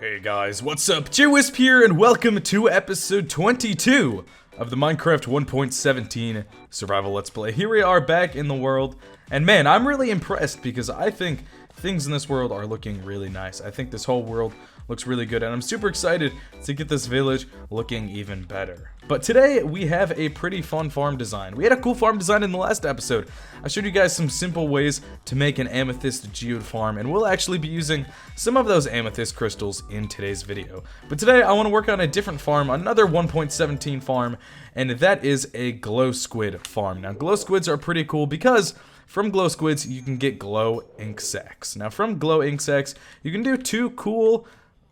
Hey guys, what's up? JWhisp here, and welcome to episode 22 of the Minecraft 1.17 Survival Let's Play. Here we are back in the world, and man, I'm really impressed because I think things in this world are looking really nice. I think this whole world looks really good, and I'm super excited to get this village looking even better. But today, we have a pretty fun farm design. We had a cool farm design in the last episode. I showed you guys some simple ways to make an amethyst geode farm, and we'll actually be using some of those amethyst crystals in today's video. But today, I want to work on a different farm, another 1.17 farm, and that is a glow squid farm. Now, glow squids are pretty cool because from glow squids, you can get Glow Inc Sacs. Now, from Glow Inc Sacs, you can do two cool,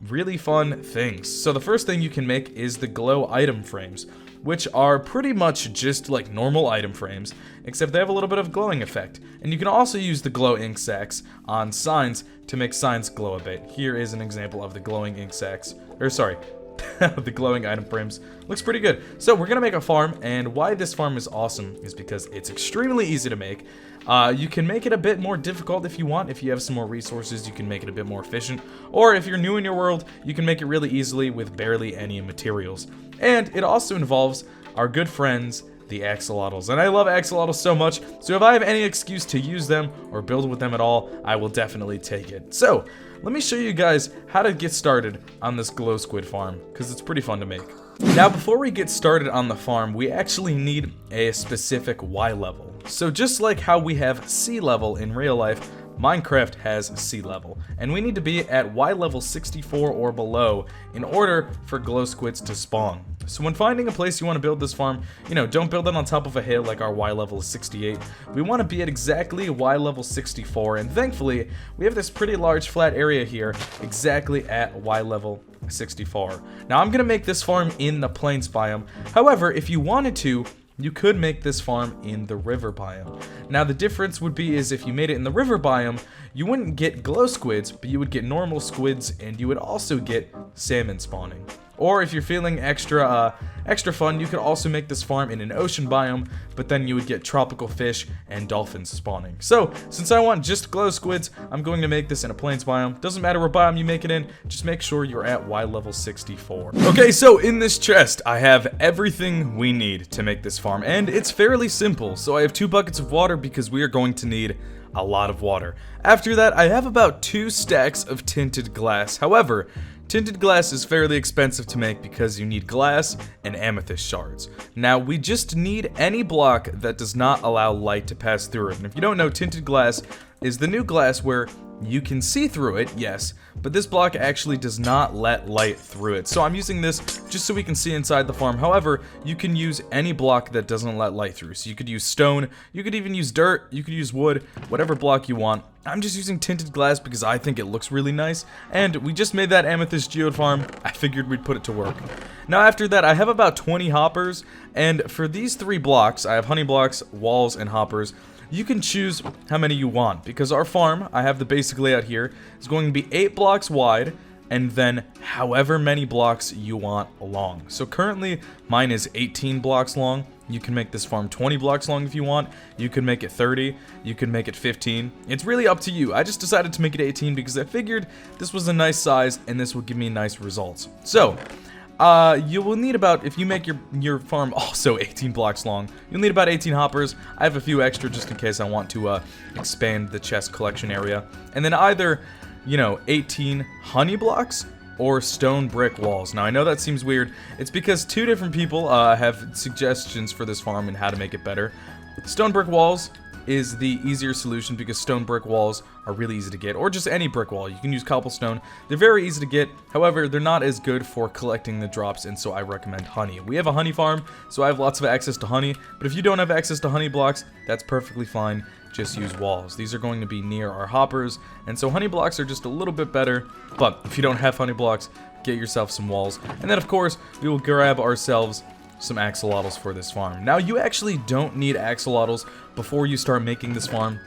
really fun things. So the first thing you can make is the glow item frames, which are pretty much just like normal item frames, except they have a little bit of glowing effect. And you can also use the Glow Inc Sacs on signs to make signs glow a bit. Here is an example of the glowing ink sacs, the glowing item frames. Looks pretty good. So we're gonna make a farm, and why this farm is awesome is because it's extremely easy to make. You can make it a bit more difficult if you want. If you have some more resources, you can make it a bit more efficient. Or if you're new in your world, you can make it really easily with barely any materials. And it also involves our good friends, the axolotls. And I love axolotls so much, so if I have any excuse to use them or build with them at all, I will definitely take it. So, let me show you guys how to get started on this glow squid farm, because it's pretty fun to make. Now, before we get started on the farm, we actually need a specific Y level. So just like how we have sea level in real life, Minecraft has sea level, and we need to be at Y level 64 or below in order for glow squids to spawn. So when finding a place you want to build this farm, don't build it on top of a hill like our Y level is 68. We want to be at exactly Y level 64, and thankfully, we have this pretty large flat area here, exactly at Y level 64. Now I'm going to make this farm in the plains biome. However, if you wanted to, you could make this farm in the river biome. Now the difference would be is if you made it in the river biome, you wouldn't get glow squids, but you would get normal squids, and you would also get salmon spawning. Or if you're feeling extra fun, you could also make this farm in an ocean biome, but then you would get tropical fish and dolphins spawning. So, since I want just glow squids, I'm going to make this in a plains biome. Doesn't matter what biome you make it in, just make sure you're at Y level 64. Okay, so in this chest, I have everything we need to make this farm, and it's fairly simple. So I have 2 buckets of water because we are going to need a lot of water. After that, I have about 2 stacks of tinted glass. However, tinted glass is fairly expensive to make because you need glass and amethyst shards. Now, we just need any block that does not allow light to pass through it. And if you don't know, tinted glass is the new glass where you can see through it, yes, but this block actually does not let light through it. So I'm using this just so we can see inside the farm. However, you can use any block that doesn't let light through. So you could use stone, you could even use dirt, you could use wood, whatever block you want. I'm just using tinted glass because I think it looks really nice, and we just made that amethyst geode farm. I figured we'd put it to work. Now after that, I have about 20 hoppers, and for these 3 blocks, I have honey blocks, walls, and hoppers. You can choose how many you want, because our farm, I have the basic layout here, is going to be 8 blocks wide, and then however many blocks you want long. So currently, mine is 18 blocks long. You can make this farm 20 blocks long if you want. You can make it 30. You can make it 15. It's really up to you. I just decided to make it 18 because I figured this was a nice size and this would give me nice results. So, you will need about, if you make your farm also 18 blocks long, you'll need about 18 hoppers. I have a few extra just in case I want to expand the chest collection area. And then either, 18 honey blocks or stone brick walls. Now I know that seems weird. It's because 2 different people have suggestions for this farm and how to make it better. Stone brick walls is the easier solution because stone brick walls are really easy to get, or just any brick wall. You can use cobblestone. They're very easy to get, however, they're not as good for collecting the drops, and so I recommend honey. We have a honey farm, so I have lots of access to honey, but if you don't have access to honey blocks, that's perfectly fine. Just use walls. These are going to be near our hoppers, and so honey blocks are just a little bit better, but if you don't have honey blocks, get yourself some walls. And then, of course, we will grab ourselves some axolotls for this farm. Now, you actually don't need axolotls before you start making this farm.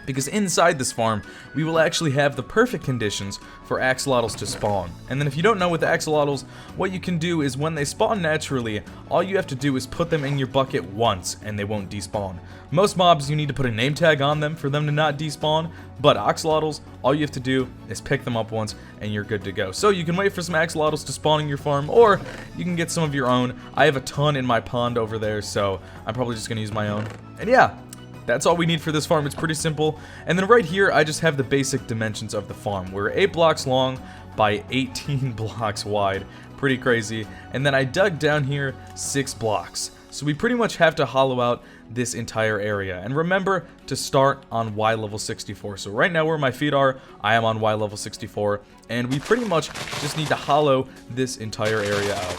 because inside this farm, we will actually have the perfect conditions for axolotls to spawn. And then if you don't know with the axolotls, what you can do is when they spawn naturally, all you have to do is put them in your bucket once, and they won't despawn. Most mobs, you need to put a name tag on them for them to not despawn, but axolotls, all you have to do is pick them up once, and you're good to go. So you can wait for some axolotls to spawn in your farm, or you can get some of your own. I have a ton in my pond over there, so I'm probably just going to use my own. And yeah, that's all we need for this farm. It's pretty simple. And then right here, I just have the basic dimensions of the farm. We're 8 blocks long by 18 blocks wide. Pretty crazy. And then I dug down here 6 blocks. So we pretty much have to hollow out this entire area. And remember to start on Y level 64. So right now where my feet are, I am on Y level 64. And we pretty much just need to hollow this entire area out.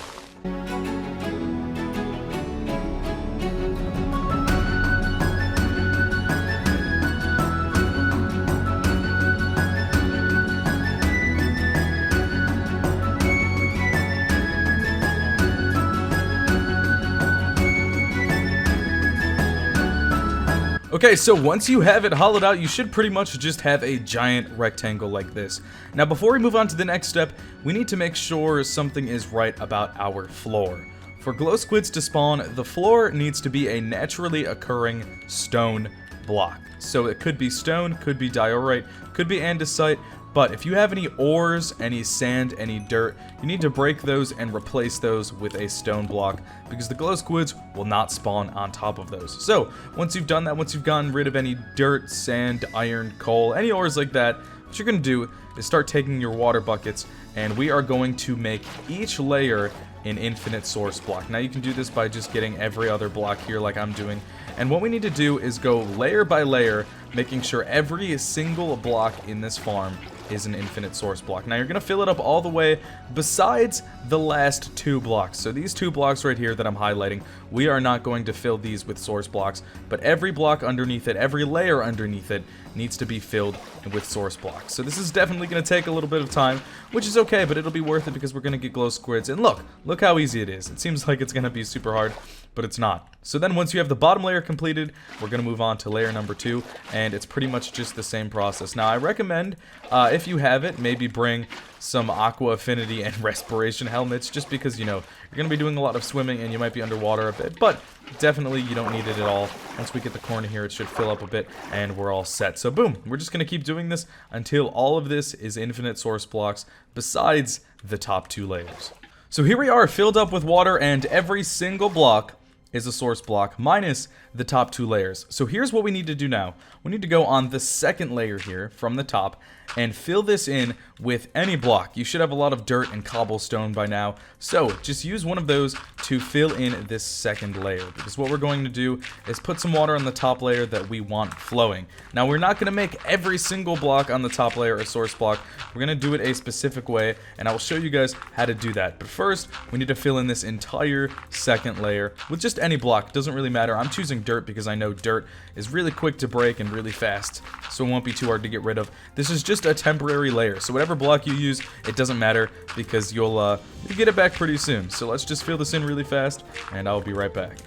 Okay, so once you have it hollowed out, you should pretty much just have a giant rectangle like this. Now, before we move on to the next step, we need to make sure something is right about our floor. For glow squids to spawn, the floor needs to be a naturally occurring stone block. So it could be stone, could be diorite, could be andesite, but if you have any ores, any sand, any dirt, you need to break those and replace those with a stone block because the glow squids will not spawn on top of those. So once you've done that, once you've gotten rid of any dirt, sand, iron, coal, any ores like that, what you're going to do is start taking your water buckets and we are going to make each layer an infinite source block. Now you can do this by just getting every other block here like I'm doing. And what we need to do is go layer by layer, making sure every single block in this farm is an infinite source block. Now you're going to fill it up all the way besides the last 2 blocks. So these 2 blocks right here that I'm highlighting, we are not going to fill these with source blocks, but every block underneath it, every layer underneath it needs to be filled with source blocks. So this is definitely going to take a little bit of time, which is okay, but it'll be worth it because we're going to get glow squids. And look how easy it is. It seems like it's going to be super hard, but it's not. So then once you have the bottom layer completed, we're going to move on to layer number 2, and it's pretty much just the same process. Now I recommend, if you have it, maybe bring some aqua affinity and respiration helmets, just because, you know, you're going to be doing a lot of swimming and you might be underwater a bit, but definitely you don't need it at all. Once we get the corner here, it should fill up a bit and we're all set. So boom, we're just going to keep doing this until all of this is infinite source blocks besides the top 2 layers. So here we are, filled up with water, and every single block is a source block minus the top 2 layers. So here's what we need to do now. We need to go on the second layer here from the top and fill this in with any block. You should have a lot of dirt and cobblestone by now. So just use one of those to fill in this second layer, because what we're going to do is put some water on the top layer that we want flowing. Now we're not going to make every single block on the top layer a source block. We're going to do it a specific way, and I will show you guys how to do that. But first, we need to fill in this entire second layer with just any block. It doesn't really matter. I'm choosing dirt because I know dirt is really quick to break and really fast, so it won't be too hard to get rid of. This is just a temporary layer, so whatever block you use, it doesn't matter because you'll get it back pretty soon. So let's just fill this in really fast, and I'll be right back.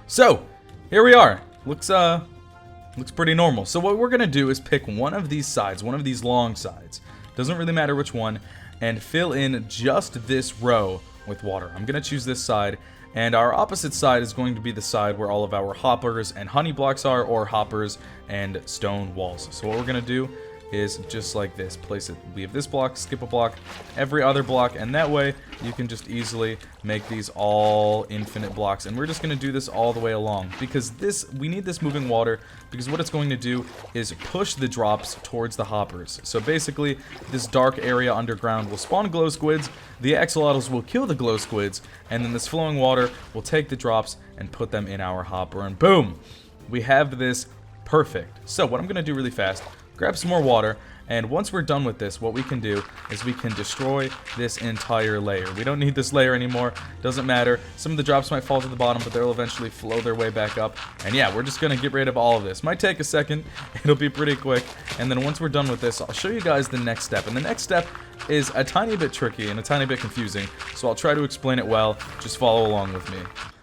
So here we are. Looks pretty normal. So what we're gonna do is pick one of these sides, one of these long sides, doesn't really matter which one, and fill in just this row with water. I'm gonna choose this side, and our opposite side is going to be the side where all of our hoppers and honey blocks are, or hoppers and stone walls. So what we're gonna do is just like this, place it, we have this block, skip a block, every other block, and that way you can just easily make these all infinite blocks. And we're just going to do this all the way along, because we need this moving water, because what it's going to do is push the drops towards the hoppers. So basically this dark area underground will spawn glow squids, the axolotls will kill the glow squids, and then this flowing water will take the drops and put them in our hopper, and boom, we have this perfect. So what I'm going to do really fast, grab some more water, and once we're done with this, what we can do is we can destroy this entire layer. We don't need this layer anymore, doesn't matter. Some of the drops might fall to the bottom, but they'll eventually flow their way back up. And yeah, we're just gonna get rid of all of this. Might take a second, it'll be pretty quick. And then once we're done with this, I'll show you guys the next step. And the next step is a tiny bit tricky and a tiny bit confusing, so I'll try to explain it well. Just follow along with me.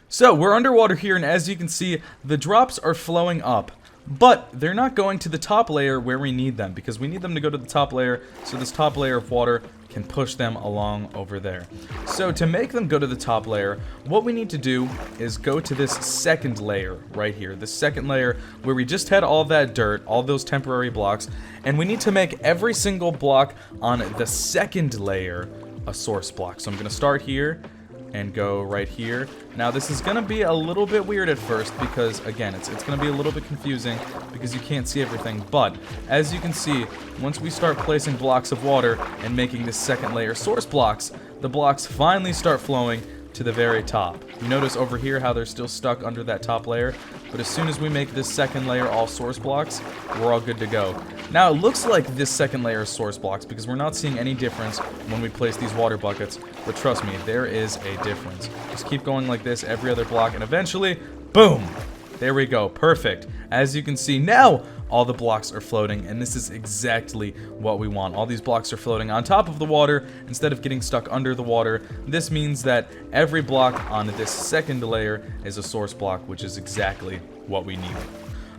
So we're underwater here, and as you can see, the drops are flowing up but they're not going to the top layer where we need them, because we need them to go to the top layer so this top layer of water can push them along over there. So to make them go to the top layer, what we need to do is go to this second layer right here, the second layer where we just had all that dirt, all those temporary blocks, and we need to make every single block on the second layer a source block. So I'm going to start here and go right here. Now this is gonna be a little bit weird at first because again it's gonna be a little bit confusing because you can't see everything, but as you can see, once we start placing blocks of water and making this second layer source blocks, the blocks finally start flowing to the very top. You notice over here how they're still stuck under that top layer, but as soon as we make this second layer all source blocks, we're all good to go. Now it looks like this second layer is source blocks because we're not seeing any difference when we place these water buckets, but trust me, there is a difference. Just keep going like this every other block and eventually, boom! There we go, perfect. As you can see now, all the blocks are floating, and this is exactly what we want. All these blocks are floating on top of the water instead of getting stuck under the water. This means that every block on this second layer is a source block, which is exactly what we need.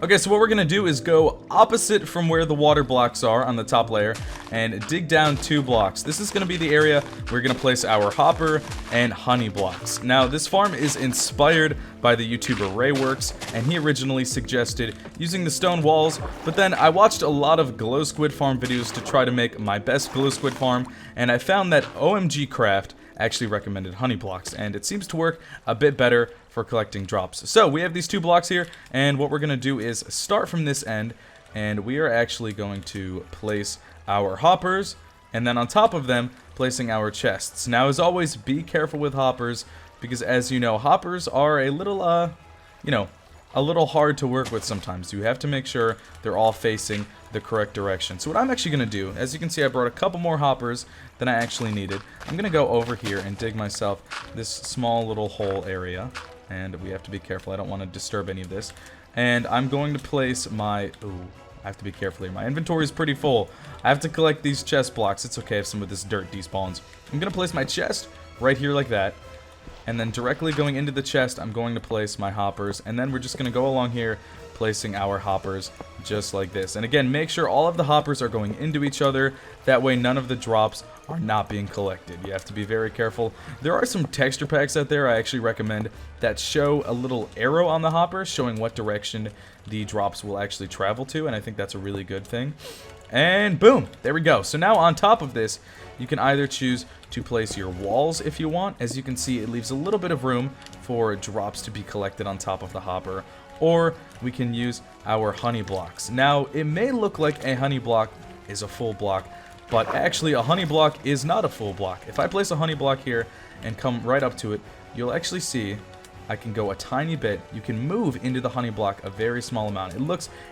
Okay, so what we're gonna do is go opposite from where the water blocks are on the top layer and dig down 2 blocks. This is gonna be the area we're gonna place our hopper and honey blocks. Now, this farm is inspired by the YouTuber Rayworks, and he originally suggested using the stone walls, but then I watched a lot of Glow Squid Farm videos to try to make my best Glow Squid Farm, and I found that OMG Craft actually recommended honey blocks, and it seems to work a bit better for collecting drops. So we have these 2 blocks here, and what we're going to do is start from this end, and we are actually going to place our hoppers, and then on top of them, placing our chests. Now, as always, be careful with hoppers, because as you know, hoppers are a little, a little hard to work with sometimes. You have to make sure they're all facing the correct direction. So what I'm actually going to do, as you can see, I brought a couple more hoppers than I actually needed. I'm going to go over here and dig myself this small little hole area. And we have to be careful. I don't want to disturb any of this. And I'm going to place my... Ooh, I have to be careful here. My inventory is pretty full. I have to collect these chest blocks. It's okay if some of this dirt despawns. I'm going to place my chest right here like that. And then directly going into the chest, I'm going to place my hoppers. And then we're just going to go along here, placing our hoppers just like this. And again, make sure all of the hoppers are going into each other. That way none of the drops are not being collected. You have to be very careful. There are some texture packs out there I actually recommend that show a little arrow on the hopper showing what direction the drops will actually travel to, and I think that's a really good thing. And boom, there we go. So now on top of this, you can either choose to place your walls if you want. As you can see, it leaves a little bit of room for drops to be collected on top of the hopper, or we can use our honey blocks. Now, it may look like a honey block is a full block, but actually a honey block is not a full block. If I place a honey block here and come right up to it, you'll actually see I can go a tiny bit. You can move into the honey block a very small amount.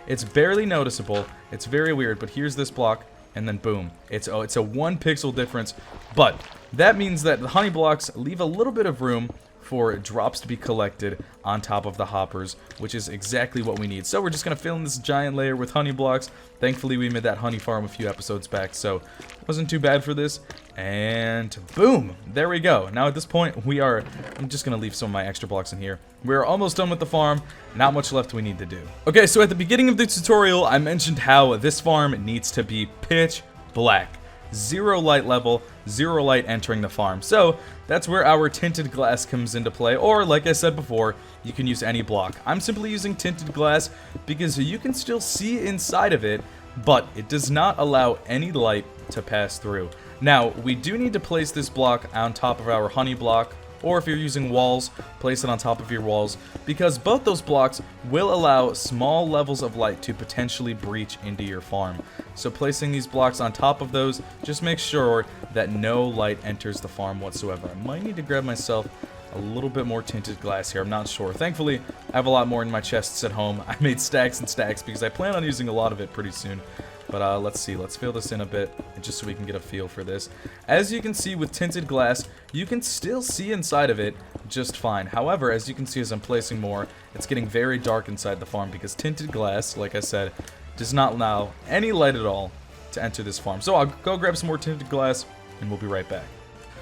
It's barely noticeable. It's very weird, but here's this block, and then boom. It's a 1 pixel difference, but that means that the honey blocks leave a little bit of room for drops to be collected on top of the hoppers, which is exactly what we need. So we're just going to fill in this giant layer with honey blocks. Thankfully, we made that honey farm a few episodes back, so it wasn't too bad for this. And boom, there we go. Now at this point, I'm just going to leave some of my extra blocks in here. We're almost done with the farm. Not much left we need to do. Okay, so at the beginning of the tutorial, I mentioned how this farm needs to be pitch black. 0 light level, 0 light entering the farm. So that's where our tinted glass comes into play, or like I said before, you can use any block. I'm simply using tinted glass because you can still see inside of it, but it does not allow any light to pass through. Now, we do need to place this block on top of our honey block, or if you're using walls, place it on top of your walls, because both those blocks will allow small levels of light to potentially breach into your farm. So placing these blocks on top of those, just make sure that no light enters the farm whatsoever. I might need to grab myself a little bit more tinted glass here, I'm not sure. Thankfully, I have a lot more in my chests at home. I made stacks and stacks because I plan on using a lot of it pretty soon. But let's see, let's fill this in a bit, just so we can get a feel for this. As you can see with tinted glass, you can still see inside of it just fine. However, as you can see as I'm placing more, it's getting very dark inside the farm because tinted glass, like I said, does not allow any light at all to enter this farm. So I'll go grab some more tinted glass, and we'll be right back.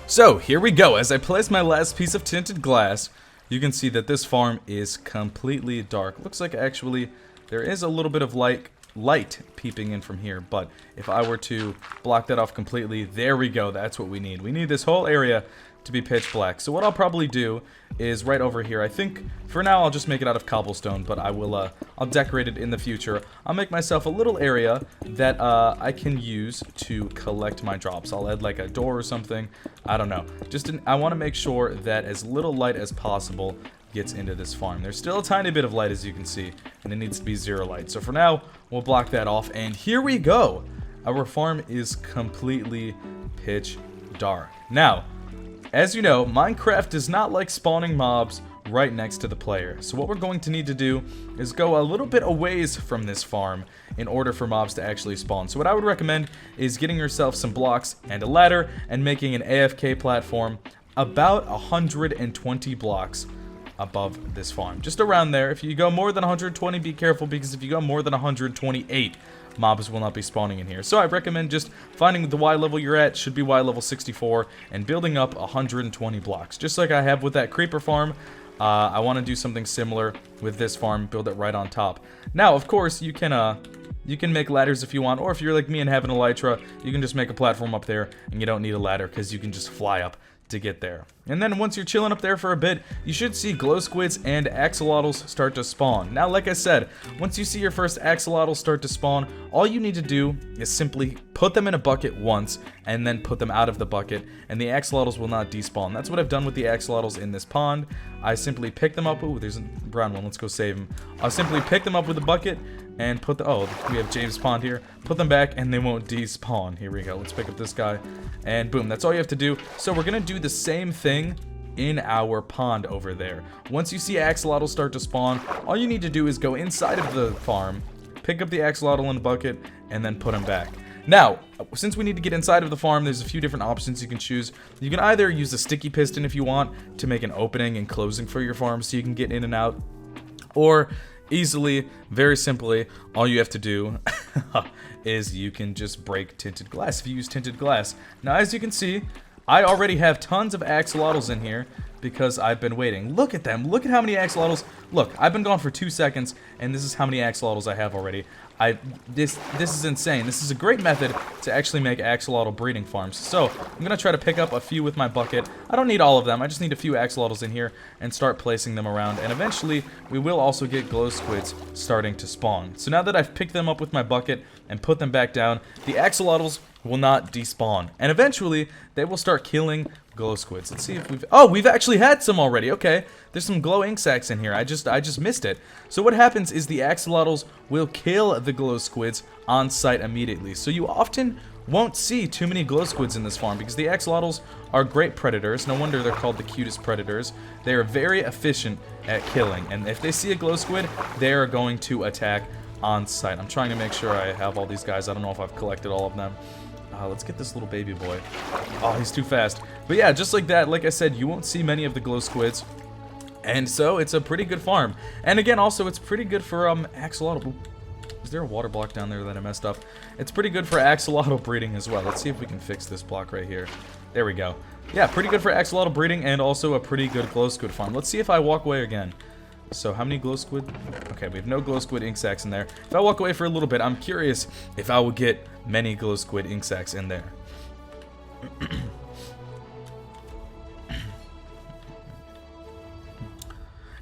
So here we go. As I place my last piece of tinted glass, you can see that this farm is completely dark. Looks like actually There is a little bit of light peeping in from here, but if I were to block that off completely, there we go. That's what we need. We need this whole area to be pitch black. So what I'll probably do is right over here. I think for now I'll just make it out of cobblestone, but I'll decorate it in the future. I'll make myself a little area that I can use to collect my drops. I'll add like a door or something. I don't know. I want to make sure that as little light as possible gets into this farm. There's still a tiny bit of light, as you can see, and it needs to be 0 light. So for now, we'll block that off, and here we go. Our farm is completely pitch dark. Now, as you know, Minecraft does not like spawning mobs right next to the player. So what we're going to need to do is go a little bit a ways from this farm in order for mobs to actually spawn. So what I would recommend is getting yourself some blocks and a ladder and making an AFK platform about 120 blocks above this farm. Just around there. If you go more than 120, be careful, because if you go more than 128, mobs will not be spawning in here. So I recommend just finding the Y level you're at, should be Y level 64, and building up 120 blocks. Just like I have with that creeper farm, I want to do something similar with this farm, build it right on top. Now, of course, you can make ladders if you want, or if you're like me and have an elytra, you can just make a platform up there, and you don't need a ladder, because you can just fly up to get there. And then once you're chilling up there for a bit, you should see glow squids and axolotls start to spawn. Now, like I said, once you see your first axolotl start to spawn, all you need to do is simply put them in a bucket once and then put them out of the bucket, and the axolotls will not despawn. That's what I've done with the axolotls in this pond. I simply pick them up. Ooh, there's a brown one. Let's go save him. I'll simply pick them up with a bucket and put the, oh, we have James Pond here. Put them back and they won't despawn. Here we go. Let's pick up this guy and boom, that's all you have to do. So we're gonna do the same thing in our pond over there. Once you see axolotls start to spawn, all you need to do is go inside of the farm, pick up the axolotl in a bucket, and then put him back. Now, since we need to get inside of the farm, there's a few different options you can choose. You can either use a sticky piston if you want to make an opening and closing for your farm so you can get in and out, or easily, very simply, all you have to do is you can just break tinted glass if you use tinted glass. Now, as you can see, I already have tons of axolotls in here because I've been waiting. Look at them. Look at how many axolotls. Look, I've been gone for 2 seconds, and this is how many axolotls I have already. This is insane. This is a great method to actually make axolotl breeding farms. So, I'm going to try to pick up a few with my bucket. I don't need all of them. I just need a few axolotls in here and start placing them around. And eventually, we will also get glow squids starting to spawn. So now that I've picked them up with my bucket and put them back down, the axolotls will not despawn. And eventually, they will start killing glow squids. Let's see if we've actually had some already. Okay, there's some Glow Inc Sacs in here. I just missed it. So what happens is the axolotls will kill the glow squids on sight immediately. So you often won't see too many glow squids in this farm because the axolotls are great predators. No wonder they're called the cutest predators. They are very efficient at killing, and if they see a glow squid, they are going to attack on sight. I'm trying to make sure I have all these guys. I don't know if I've collected all of them. Let's get this little baby boy. Oh, he's too fast. But yeah, just like that, like I said, you won't see many of the glow squids. And so, it's a pretty good farm. And again, also, it's pretty good for axolotl. Is there a water block down there that I messed up? It's pretty good for axolotl breeding as well. Let's see if we can fix this block right here. There we go. Yeah, pretty good for axolotl breeding and also a pretty good glow squid farm. Let's see if I walk away again. So how many glow squid? Okay, we have no glow squid ink sacs in there. If I walk away for a little bit, I'm curious if I will get many glow squid ink sacs in there.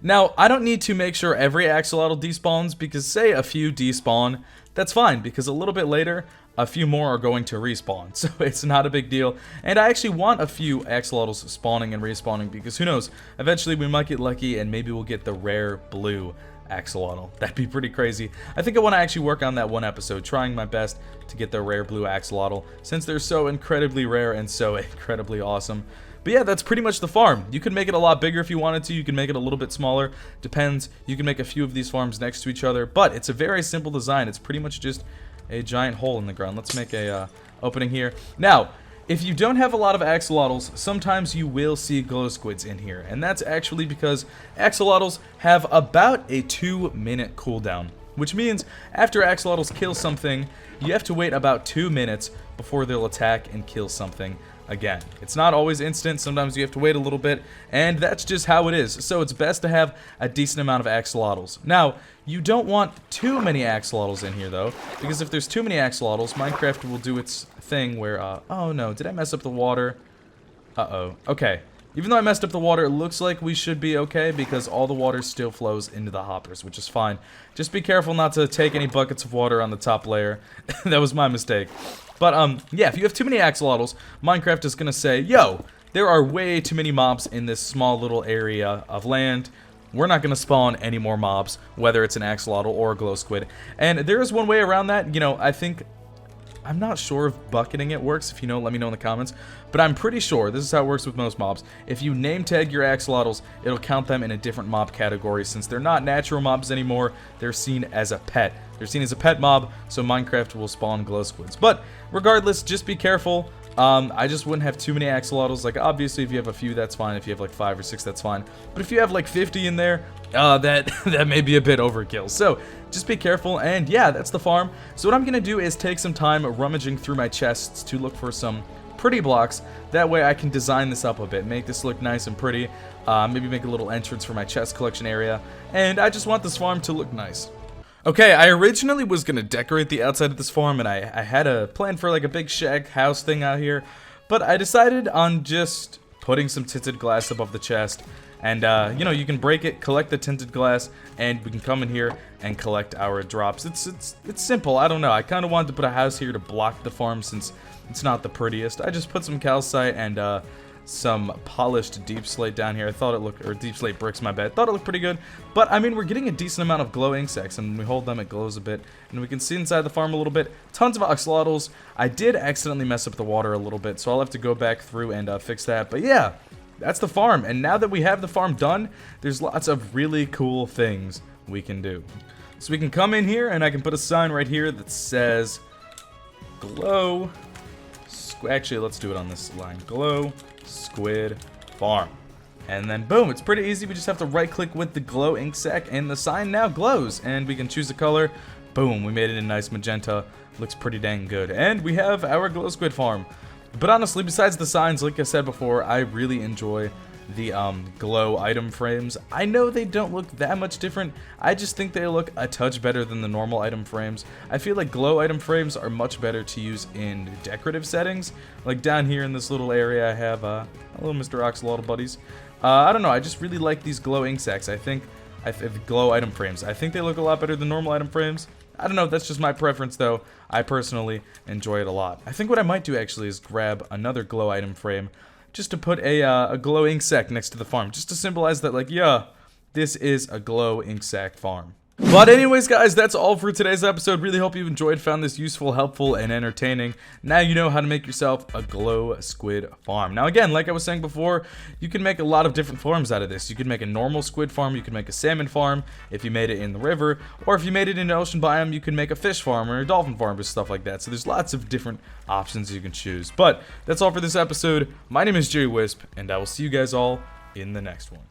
Now, I don't need to make sure every axolotl despawns because say a few despawn, that's fine because a little bit later, a few more are going to respawn, so it's not a big deal. And I actually want a few axolotls spawning and respawning because who knows, eventually we might get lucky and maybe we'll get the rare blue axolotl. That'd be pretty crazy. I think I want to actually work on that one episode, trying my best to get the rare blue axolotl since they're so incredibly rare and so incredibly awesome. But yeah, that's pretty much the farm. You could make it a lot bigger if you wanted to. You can make it a little bit smaller. Depends. You can make a few of these farms next to each other, but it's a very simple design. It's pretty much just a giant hole in the ground. Let's make a opening here. Now, if you don't have a lot of axolotls, sometimes you will see glow squids in here, and that's actually because axolotls have about a 2-minute cooldown, which means after axolotls kill something, you have to wait about 2 minutes before they'll attack and kill something again. It's not always instant, sometimes you have to wait a little bit, and that's just how it is. So it's best to have a decent amount of axolotls. Now, you don't want too many axolotls in here though, because if there's too many axolotls, Minecraft will do its thing where, oh no, did I mess up the water? Uh-oh, okay. Even though I messed up the water, it looks like we should be okay because all the water still flows into the hoppers, which is fine. Just be careful not to take any buckets of water on the top layer. That was my mistake. But, yeah, if you have too many axolotls, Minecraft is gonna say, yo, there are way too many mobs in this small little area of land. We're not gonna spawn any more mobs, whether it's an axolotl or a glow squid. And there is one way around that, you know, I'm not sure if bucketing it works. If you know, let me know in the comments. But I'm pretty sure this is how it works with most mobs. If you name tag your axolotls, it'll count them in a different mob category. Since they're not natural mobs anymore, they're seen as a pet. They're seen as a pet mob, so Minecraft will spawn glow squids. But regardless, just be careful. I just wouldn't have too many axolotls. Like, obviously, if you have a few, that's fine. If you have like 5 or 6, that's fine. But if you have like 50 in there, that may be a bit overkill. So just be careful. And yeah, that's the farm. So what I'm gonna do is take some time rummaging through my chests to look for some pretty blocks. That way I can design this up a bit, make this look nice and pretty. Maybe make a little entrance for my chest collection area. And I just want this farm to look nice. Okay, I originally was gonna decorate the outside of this farm, and I had a plan for like a big shack house thing out here, but I decided on just putting some tinted glass above the chest, and you know, you can break it, collect the tinted glass, and we can come in here and collect our drops. It's simple. I don't know. I kind of wanted to put a house here to block the farm since it's not the prettiest. I just put some calcite and some polished deep slate down here. I thought it looked, or deep slate bricks, my bad. Thought it looked pretty good. But I mean, we're getting a decent amount of Glow Inc Sacs, and when we hold them, it glows a bit. And we can see inside the farm a little bit. Tons of axolotls. I did accidentally mess up the water a little bit, so I'll have to go back through and fix that. But yeah, that's the farm. And now that we have the farm done, there's lots of really cool things we can do. So we can come in here, and I can put a sign right here that says Glow. Actually, let's do it on this line. Glow Squid Farm. And then boom, it's pretty easy. We just have to right click with the Glow Inc Sac and the sign now glows, and we can choose a color. Boom, we made it in nice magenta. Looks pretty dang good. And we have our Glow Squid Farm. But honestly, besides the signs, like I said before, I really enjoy the glow item frames. I know they don't look that much different. I just think they look a touch better than the normal item frames. I feel like glow item frames are much better to use in decorative settings. Like down here in this little area, I have little Mr. Axolotl buddies. I don't know. I just really like these Glow Inc Sacs. I think glow item frames. I think they look a lot better than normal item frames. I don't know. That's just my preference, though. I personally enjoy it a lot. I think what I might do actually is grab another glow item frame, just to put a Glow Inc Sac next to the farm, just to symbolize that, like, yeah, this is a Glow Inc Sac farm. But anyways, guys, that's all for today's episode. Really hope you enjoyed, found this useful, helpful, and entertaining. Now you know how to make yourself a Glow Squid Farm. Now again, like I was saying before, you can make a lot of different farms out of this. You can make a normal squid farm, you can make a salmon farm if you made it in the river, or if you made it in an ocean biome, you can make a fish farm or a dolphin farm or stuff like that. So there's lots of different options you can choose. But that's all for this episode. My name is JWhisp, and I will see you guys all in the next one.